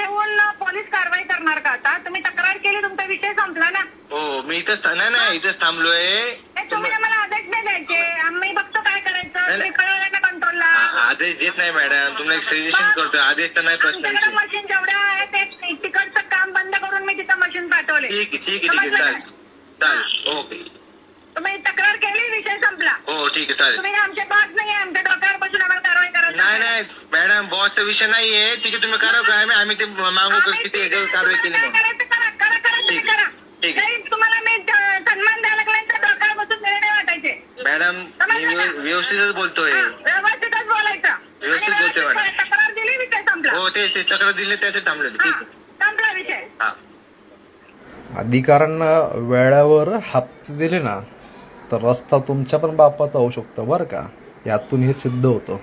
घेऊन पोलीस कारवाई करणार का आता? तुम्ही तक्रार केली, तुमचा विषय संपला ना. हो मी इथंच नाही इथंच थांबलोय. तुम्ही मला आदेश नाही द्यायचे, आम्ही बघतो काय करायचं. तुम्ही कळवलं ना कंट्रोलला. आदेश देत नाही मॅडम, तुम्हाला एक सजेशन करतोय. आदेश तर नाही प्रश्न. आमच्याकडे मशीन जेवढ्या आहे ते तिकडचं काम बंद करून मी तिथं मशीन पाठवले. ठीक आहे चालेल ओके. तुम्ही तक्रार केली, विषय संपला. हो ठीक आहे चालेल. तुम्ही आमचे बॉस नाही, आमच्या डोक्यावर बसून आम्हाला कारवाई करायची नाही मॅडम, बॉसचा विषय नाहीये. ठीक आहे तुम्ही कारवाई आम्ही ते मागू किती कारवाई केली म्हणून. ठीक आहे तुम्हाला मी सन्मान द्यायला लागला तर डोक्यावर बसून निर्णय नाही वाटायचे. मॅडम मी व्यवस्थितच बोलतोय. व्यवस्थितच बोलायचं. व्यवस्थित बोलतोय मॅडम. तक्रार दिली, विषय संपला. हो ते तक्रार दिली त्याचे थांबले. ठीक आहे संपला विषय. हा. अधिकाऱ्यांना वेळेवर हप्ते दिले ना तर रस्ता तुमच्या पण बापाचा होऊ शकतो बरं का. यातून हे सिद्ध होतं.